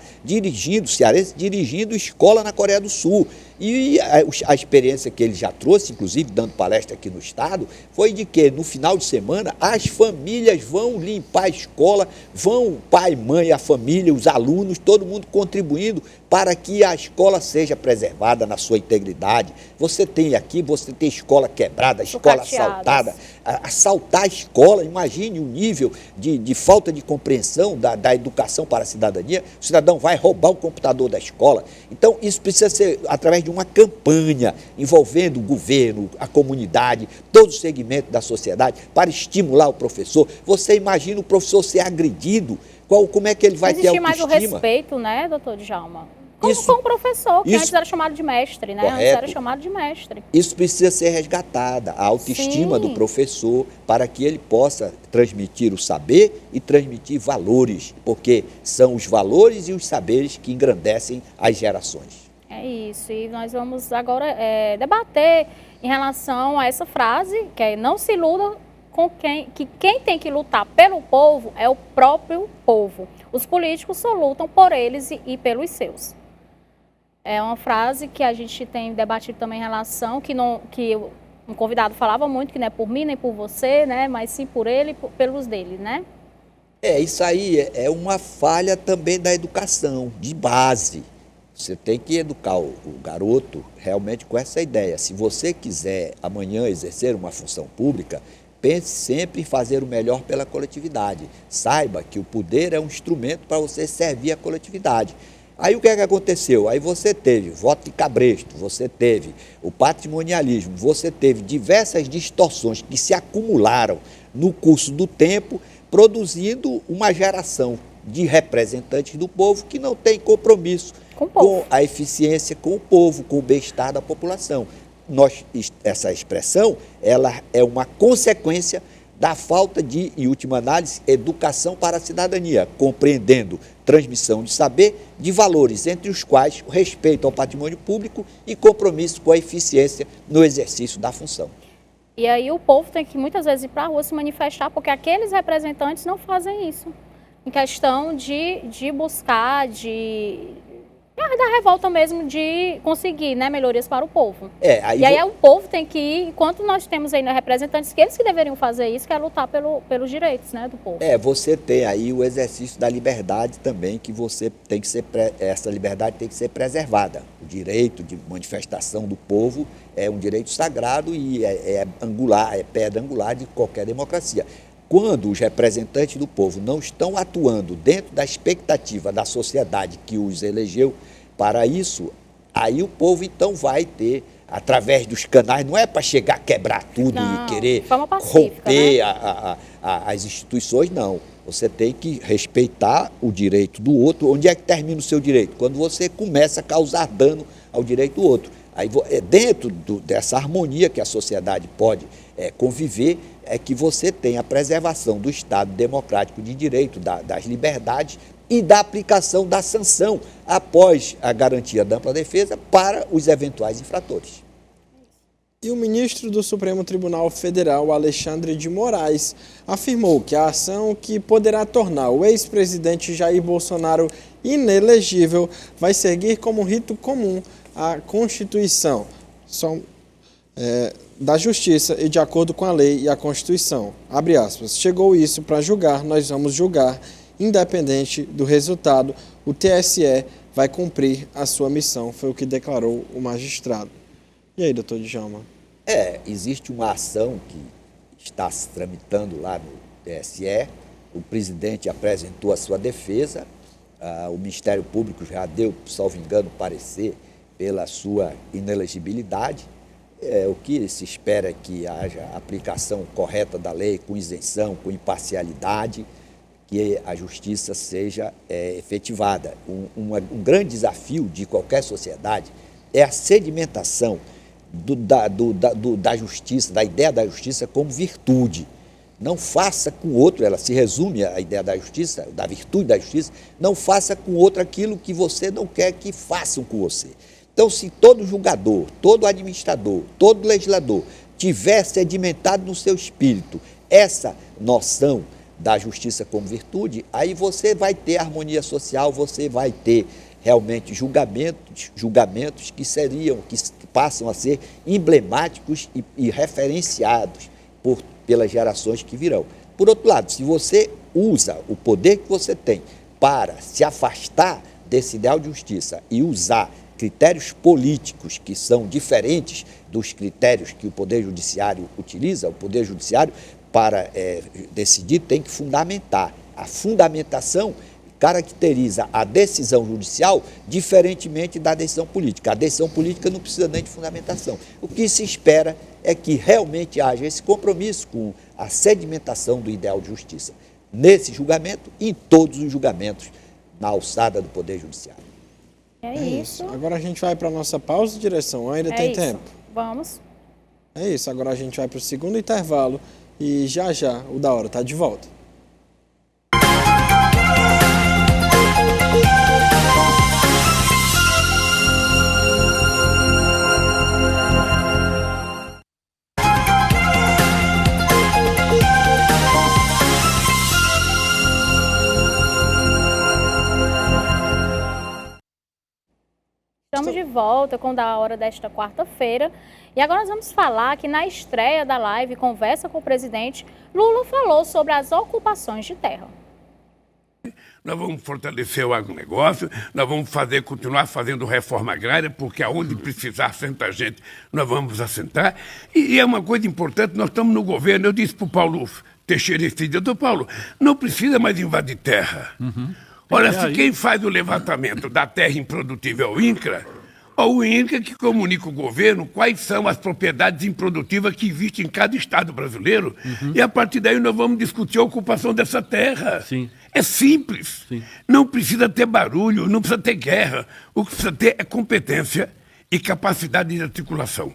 cearense dirigindo escola na Coreia do Sul. E a experiência que ele já trouxe, inclusive dando palestra aqui no estado, foi de que no final de semana as famílias vão limpar a escola, vão o pai, mãe, a família, os alunos, todo mundo contribuindo para que a escola seja preservada na sua integridade. Você tem escola quebrada, escola assaltada. Assaltar a escola, imagine o nível de falta de compreensão da educação para a cidadania. O cidadão vai roubar o computador da escola. Então, isso precisa ser através de uma campanha envolvendo o governo, a comunidade, todo o segmento da sociedade, para estimular o professor. Você imagina o professor ser agredido, como é que ele vai ter autoestima? Existe mais o respeito, né, doutor Djalma? como professor, que antes era chamado de mestre, né? Correto. Antes era chamado de mestre. Isso precisa ser resgatada, a autoestima Sim. do professor, para que ele possa transmitir o saber e transmitir valores, porque são os valores e os saberes que engrandecem as gerações. É isso, e nós vamos agora debater em relação a essa frase, que é não se iluda com quem tem que lutar pelo povo é o próprio povo. Os políticos só lutam por eles e pelos seus. É uma frase que a gente tem debatido também em relação, que um convidado falava muito, que não é por mim nem por você, né, mas sim por ele e pelos dele, né? Isso aí é uma falha também da educação, de base. Você tem que educar o garoto realmente com essa ideia. Se você quiser amanhã exercer uma função pública, pense sempre em fazer o melhor pela coletividade. Saiba que o poder é um instrumento para você servir a coletividade. Aí o que é que aconteceu? Aí você teve voto de cabresto, você teve o patrimonialismo, você teve diversas distorções que se acumularam no curso do tempo, produzindo uma geração de representantes do povo que não tem compromisso com a eficiência, com o povo, com o bem-estar da população. Essa expressão ela é uma consequência da falta de, em última análise, educação para a cidadania, compreendendo transmissão de saber, de valores, entre os quais o respeito ao patrimônio público e compromisso com a eficiência no exercício da função. E aí o povo tem que muitas vezes ir para a rua se manifestar, porque aqueles representantes não fazem isso. Em questão de buscar, da revolta mesmo, de conseguir, né, melhorias para o povo. E aí o povo tem que ir, enquanto nós temos ainda representantes, que eles que deveriam fazer isso, que é lutar pelos direitos, né, do povo. Você tem aí o exercício da liberdade também, que você tem que ser, essa liberdade tem que ser preservada. O direito de manifestação do povo é um direito sagrado e é pedra angular de qualquer democracia. Quando os representantes do povo não estão atuando dentro da expectativa da sociedade que os elegeu para isso, aí o povo então vai ter, através dos canais, não é para chegar a quebrar tudo e querer romper, né, as instituições, não. Você tem que respeitar o direito do outro. Onde é que termina o seu direito? Quando você começa a causar dano ao direito do outro. Aí, dentro dessa harmonia que a sociedade pode conviver, é que você tem a preservação do Estado democrático de direito, das liberdades e da aplicação da sanção após a garantia da ampla defesa para os eventuais infratores. E o ministro do Supremo Tribunal Federal, Alexandre de Moraes, afirmou que a ação que poderá tornar o ex-presidente Jair Bolsonaro inelegível vai seguir como rito comum a Constituição da Justiça e de acordo com a lei e a Constituição. Abre aspas. Chegou isso para julgar, nós vamos julgar, independente do resultado. O TSE vai cumprir a sua missão, foi o que declarou o magistrado. E aí, doutor Djalma? Existe uma ação que está se tramitando lá no TSE, o presidente apresentou a sua defesa, o Ministério Público já deu, salvo engano, parecer pela sua inelegibilidade. O que se espera é que haja aplicação correta da lei, com isenção, com imparcialidade, que a justiça seja efetivada. Um grande desafio de qualquer sociedade é a sedimentação da justiça, da ideia da justiça como virtude. Não faça com o outro, ela se resume à ideia da justiça, da virtude da justiça, não faça com o outro aquilo que você não quer que façam com você. Então, se todo julgador, todo administrador, todo legislador tiver sedimentado no seu espírito essa noção da justiça como virtude, aí você vai ter harmonia social, você vai ter realmente julgamentos que passam a ser emblemáticos e referenciados pelas gerações que virão. Por outro lado, se você usa o poder que você tem para se afastar desse ideal de justiça e usar critérios políticos que são diferentes dos critérios que o Poder Judiciário utiliza, o Poder Judiciário, para decidir, tem que fundamentar. A fundamentação caracteriza a decisão judicial diferentemente da decisão política. A decisão política não precisa nem de fundamentação. O que se espera é que realmente haja esse compromisso com a sedimentação do ideal de justiça nesse julgamento e em todos os julgamentos na alçada do Poder Judiciário. É isso. Agora a gente vai para nossa pausa, direção. Ainda tem tempo? Vamos. É isso. Agora a gente vai para o segundo intervalo e já o Da Hora está de volta. Estamos de volta com o Da Hora desta quarta-feira e agora nós vamos falar que na estreia da live Conversa com o Presidente, Lula falou sobre as ocupações de terra. Nós vamos fortalecer o agronegócio, nós vamos continuar fazendo reforma agrária, porque aonde precisar assentar gente, nós vamos assentar. E é uma coisa importante, nós estamos no governo, eu disse para o Paulo Teixeira esse dia, doutor Paulo, não precisa mais invadir terra. Olha, se quem faz o levantamento da terra improdutível é o INCRA, o INCRA que comunica o governo quais são as propriedades improdutivas que existem em cada estado brasileiro, e a partir daí nós vamos discutir a ocupação dessa terra. Sim. É simples. Sim. Não precisa ter barulho, não precisa ter guerra. O que precisa ter é competência e capacidade de articulação.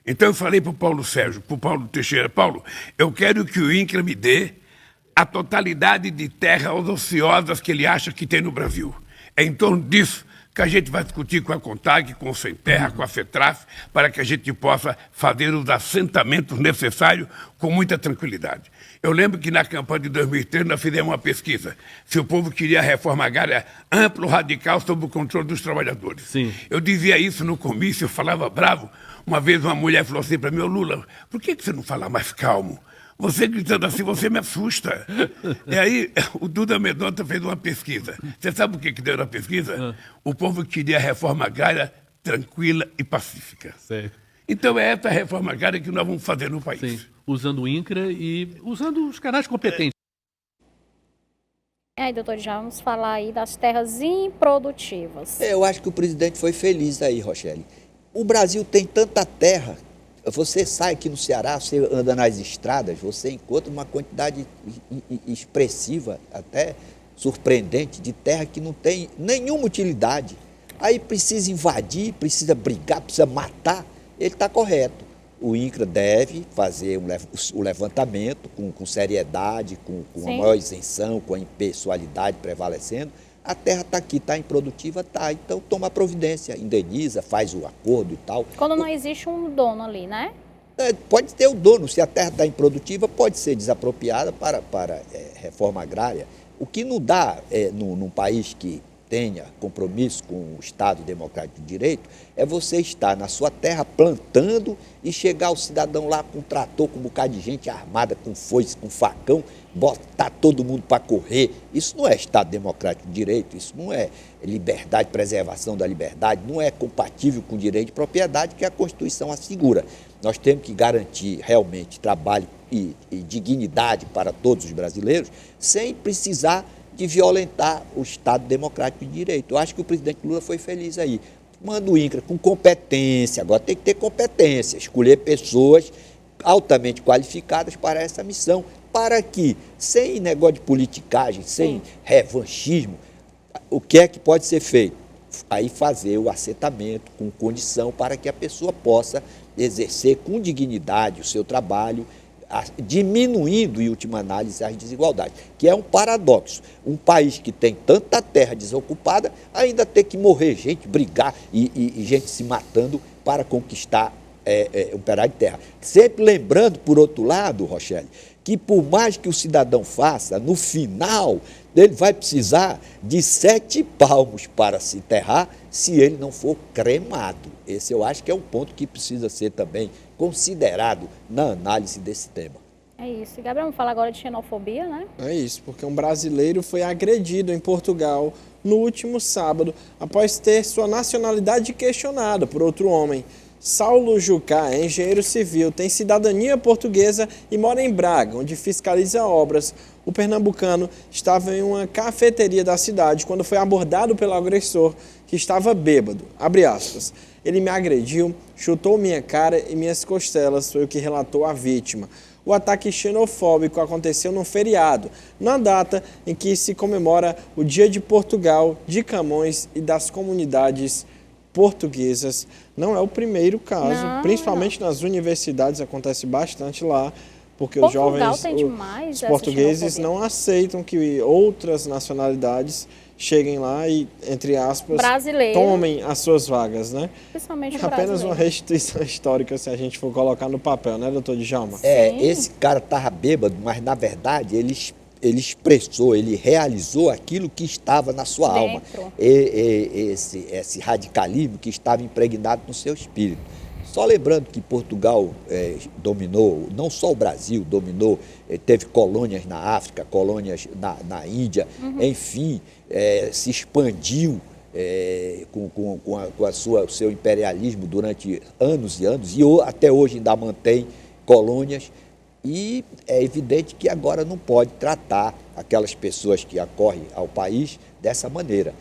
Então eu falei para o Paulo Sérgio, para o Paulo Teixeira, Paulo, eu quero que o INCRA me dê a totalidade de terras ociosas que ele acha que tem no Brasil. É em torno disso que a gente vai discutir com a CONTAG, com o Sem Terra, com a FETRAF, para que a gente possa fazer os assentamentos necessários com muita tranquilidade. Eu lembro que na campanha de 2003 nós fizemos uma pesquisa se o povo queria a reforma agrária ampla, radical, sob o controle dos trabalhadores. Sim. Eu dizia isso no comício, eu falava bravo. Uma vez uma mulher falou assim para mim, Lula, por que você não fala mais calmo? Você gritando assim, você me assusta. E aí, o Duda Mendonça fez uma pesquisa. Você sabe o que deu na pesquisa? O povo queria a reforma agrária tranquila e pacífica. Certo. Então é essa reforma agrária que nós vamos fazer no país. Sim. Usando o INCRA e usando os canais competentes. E aí, doutor, já vamos falar aí das terras improdutivas. Eu acho que o presidente foi feliz aí, Rochelle. O Brasil tem tanta terra. Você sai aqui no Ceará, você anda nas estradas, você encontra uma quantidade expressiva, até surpreendente, de terra que não tem nenhuma utilidade. Aí precisa invadir, precisa brigar, precisa matar. Ele está correto. O INCRA deve fazer o levantamento com seriedade, com a maior isenção, com a impessoalidade prevalecendo. A terra está aqui, está improdutiva, está. Então toma providência, indeniza, faz o acordo e tal. Quando não existe um dono ali, né? Pode ter o dono, se a terra está improdutiva, pode ser desapropriada para reforma agrária. O que não dá num país que tenha compromisso com o Estado Democrático de Direito é você estar na sua terra plantando e chegar o cidadão lá com um trator, com um bocado de gente armada, com foice, com facão, botar todo mundo para correr. Isso não é Estado Democrático de Direito, isso não é liberdade, preservação da liberdade, não é compatível com o direito de propriedade que a Constituição assegura. Nós temos que garantir realmente trabalho e dignidade para todos os brasileiros, sem precisar de violentar o Estado Democrático de Direito. Eu acho que o presidente Lula foi feliz aí. Manda o INCRA com competência, agora tem que ter competência, escolher pessoas altamente qualificadas para essa missão, para que, sem negócio de politicagem, sem revanchismo, o que é que pode ser feito? Aí fazer o assentamento com condição para que a pessoa possa exercer com dignidade o seu trabalho, diminuindo, em última análise, as desigualdades, que é um paradoxo. Um país que tem tanta terra desocupada, ainda tem que morrer gente, brigar e gente se matando para conquistar um pedaço de terra. Sempre lembrando, por outro lado, Rochelle, que por mais que o cidadão faça, no final, ele vai precisar de 7 palmos para se enterrar, se ele não for cremado. Esse eu acho que é um ponto que precisa ser também considerado na análise desse tema. É isso. Gabriel, vamos falar agora de xenofobia, né? É isso, porque um brasileiro foi agredido em Portugal no último sábado, após ter sua nacionalidade questionada por outro homem. Saulo Jucá é engenheiro civil, tem cidadania portuguesa e mora em Braga, onde fiscaliza obras. O pernambucano estava em uma cafeteria da cidade quando foi abordado pelo agressor, que estava bêbado. Abre aspas. Ele me agrediu, chutou minha cara e minhas costelas, foi o que relatou a vítima. o ataque xenofóbico aconteceu num feriado, na data em que se comemora o Dia de Portugal, de Camões e das comunidades portuguesas. Não é o primeiro caso, principalmente nas universidades, acontece bastante lá, porque Portugal os jovens, tem demais os portugueses xenofobia. não aceitam que outras nacionalidades cheguem lá e, entre aspas, Brasileiro. tomem as suas vagas, né? Principalmente o Apenas brasileiro. uma restituição histórica, se a gente for colocar no papel, né, doutor Djalma? Esse cara estava bêbado, mas na verdade ele expressou, ele realizou aquilo que estava na sua alma. Esse radicalismo que estava impregnado no seu espírito. Só lembrando que Portugal dominou, não só o Brasil, dominou, teve colônias na África, colônias na Índia, enfim, se expandiu com o seu imperialismo durante anos e anos, e até hoje ainda mantém colônias, e é evidente que agora não pode tratar aquelas pessoas que acorrem ao país dessa maneira.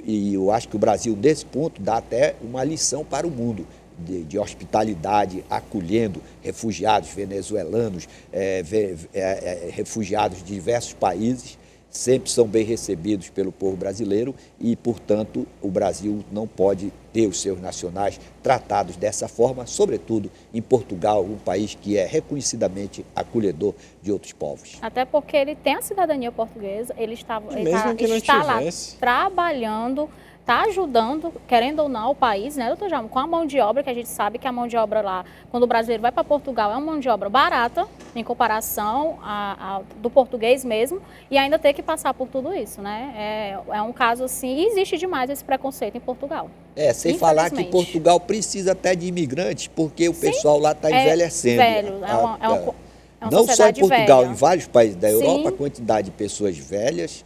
E eu acho que o Brasil, nesse ponto, dá até uma lição para o mundo, de hospitalidade, acolhendo refugiados venezuelanos, refugiados de diversos países, sempre são bem recebidos pelo povo brasileiro e, portanto, o Brasil não pode ter os seus nacionais tratados dessa forma, sobretudo em Portugal, um país que é reconhecidamente acolhedor de outros povos. Até porque ele tem a cidadania portuguesa, ele está lá trabalhando, está ajudando, querendo ou não, o país, né, doutor Djalma, com a mão de obra, que a gente sabe que a mão de obra lá, quando o brasileiro vai para Portugal, é uma mão de obra barata, em comparação do português mesmo, e ainda ter que passar por tudo isso, né? É um caso assim, e existe demais esse preconceito em Portugal. Sem falar que Portugal precisa até de imigrantes, porque o pessoal lá está envelhecendo. Não só em Portugal, em vários países da Europa, a quantidade de pessoas velhas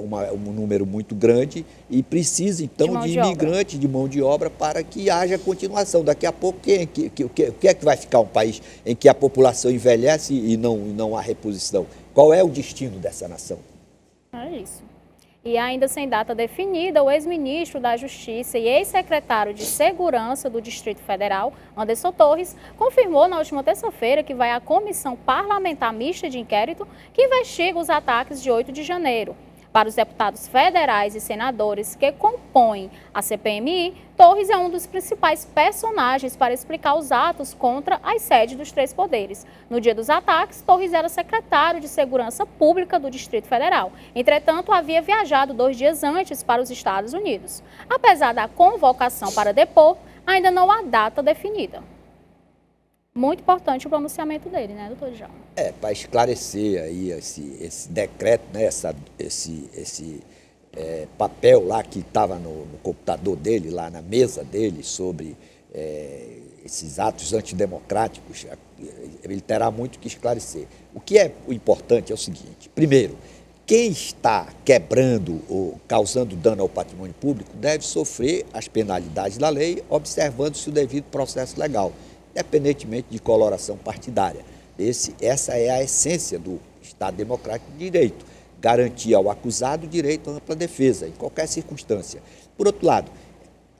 um número muito grande e precisa, então, de imigrantes, de mão de obra, para que haja continuação. Daqui a pouco, o que é que vai ficar um país em que a população envelhece e não há reposição? Qual é o destino dessa nação? É isso. E ainda sem data definida, o ex-ministro da Justiça e ex-secretário de Segurança do Distrito Federal, Anderson Torres, confirmou na última terça-feira que vai à Comissão Parlamentar Mista de Inquérito que investiga os ataques de 8 de janeiro. Para os deputados federais e senadores que compõem a CPMI, Torres é um dos principais personagens para explicar os atos contra as sedes dos três poderes. No dia dos ataques, Torres era secretário de Segurança Pública do Distrito Federal. Entretanto, havia viajado 2 dias antes para os Estados Unidos. Apesar da convocação para depor, ainda não há data definida. Muito importante o pronunciamento dele, né, doutor Djalma? Para esclarecer aí esse decreto, né, esse papel lá que estava no computador dele, lá na mesa dele, sobre esses atos antidemocráticos, ele terá muito que esclarecer. O que é importante é o seguinte: primeiro, quem está quebrando ou causando dano ao patrimônio público deve sofrer as penalidades da lei, observando-se o devido processo legal, independentemente de coloração partidária. Essa é a essência do Estado Democrático de Direito, garantir ao acusado o direito à ampla defesa, em qualquer circunstância. Por outro lado,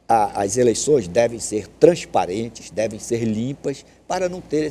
as eleições devem ser transparentes, devem ser limpas, para não ter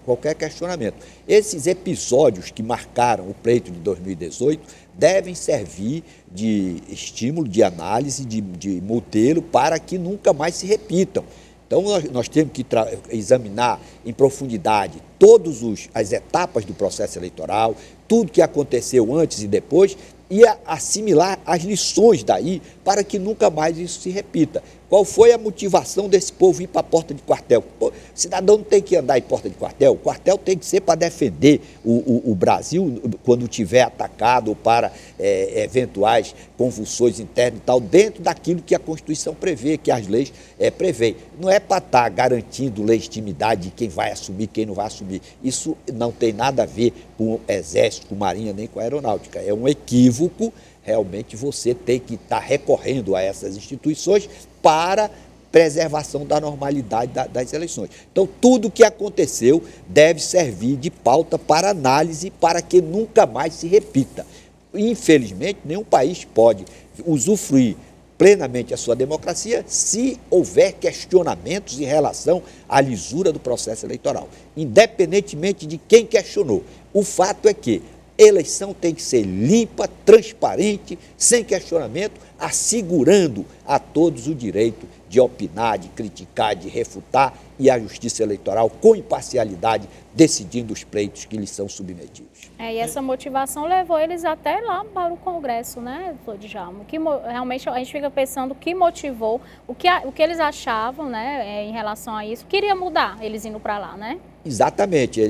qualquer questionamento. Esses episódios que marcaram o pleito de 2018 devem servir de estímulo, de análise, de modelo, para que nunca mais se repitam. Então, nós temos que examinar em profundidade todas as etapas do processo eleitoral, tudo que aconteceu antes e depois, e assimilar as lições daí para que nunca mais isso se repita. Qual foi a motivação desse povo ir para a porta de quartel? O cidadão não tem que andar em porta de quartel, o quartel tem que ser para defender o Brasil quando tiver atacado ou para eventuais convulsões internas e tal, dentro daquilo que a Constituição prevê, que as leis prevêem. Não é para estar garantindo legitimidade de quem vai assumir, quem não vai assumir. Isso não tem nada a ver com o Exército, com a Marinha, nem com a Aeronáutica. É um equívoco. Realmente você tem que estar recorrendo a essas instituições para preservação da normalidade das eleições. Então, tudo o que aconteceu deve servir de pauta para análise, para que nunca mais se repita. Infelizmente, nenhum país pode usufruir plenamente a sua democracia se houver questionamentos em relação à lisura do processo eleitoral, independentemente de quem questionou. O fato é que eleição tem que ser limpa, transparente, sem questionamento, assegurando a todos o direito de opinar, de criticar, de refutar, e a Justiça Eleitoral, com imparcialidade, decidindo os pleitos que lhes são submetidos. E essa motivação levou eles até lá para o Congresso, né, doutor Djalma? Realmente a gente fica pensando o que motivou, o que eles achavam, né, em relação a isso, queria mudar eles indo para lá, né? Exatamente.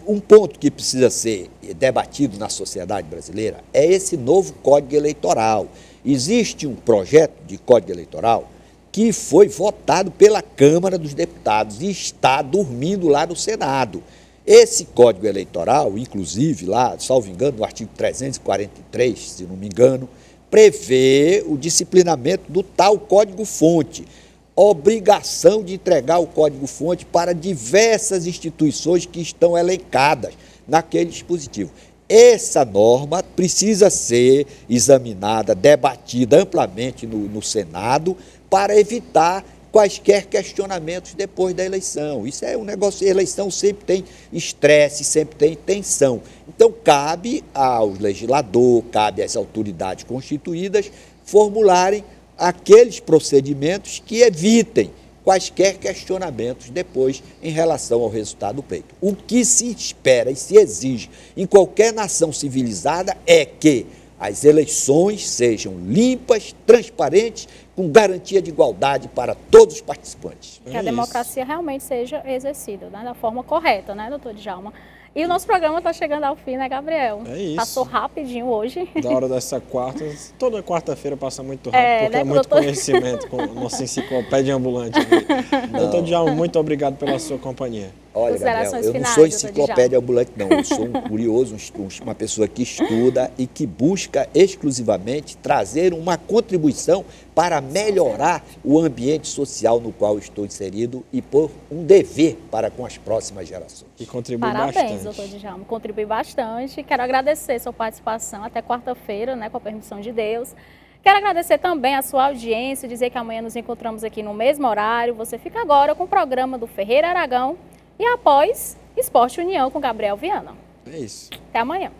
Um ponto que precisa ser debatido na sociedade brasileira é esse novo Código Eleitoral. Existe um projeto de Código Eleitoral que foi votado pela Câmara dos Deputados e está dormindo lá no Senado. Esse Código Eleitoral, inclusive, lá, salvo engano, no artigo 343, se não me engano, prevê o disciplinamento do tal Código-Fonte, obrigação de entregar o Código-Fonte para diversas instituições que estão elencadas naquele dispositivo. Essa norma precisa ser examinada, debatida amplamente no Senado, para evitar quaisquer questionamentos depois da eleição. Isso é um negócio, a eleição sempre tem estresse, sempre tem tensão. Então, cabe ao legislador, cabe às autoridades constituídas formularem aqueles procedimentos que evitem quaisquer questionamentos depois em relação ao resultado do pleito. O que se espera e se exige em qualquer nação civilizada é que as eleições sejam limpas, transparentes, com garantia de igualdade para todos os participantes. Que a democracia realmente seja exercida, né, da forma correta, né, doutor Djalma? E o nosso programa está chegando ao fim, né, Gabriel? É isso. Passou rapidinho hoje. Da hora dessa quarta, toda quarta-feira passa muito rápido, porque né, é muito conhecimento com nossa enciclopédia ambulante. Doutor Djalma, muito obrigado pela sua companhia. Olha, Gabriel, eu não sou enciclopédia ambulante, não. Eu sou um curioso, uma pessoa que estuda e que busca exclusivamente trazer uma contribuição para melhorar o ambiente social no qual estou inserido e por um dever para com as próximas gerações. E contribui bastante. Parabéns, doutor Djalma. Contribui bastante. Quero agradecer sua participação até quarta-feira, né, com a permissão de Deus. Quero agradecer também a sua audiência, dizer que amanhã nos encontramos aqui no mesmo horário. Você fica agora com o programa do Ferreira Aragão e após Esporte União com Gabriel Viana. É isso. Até amanhã.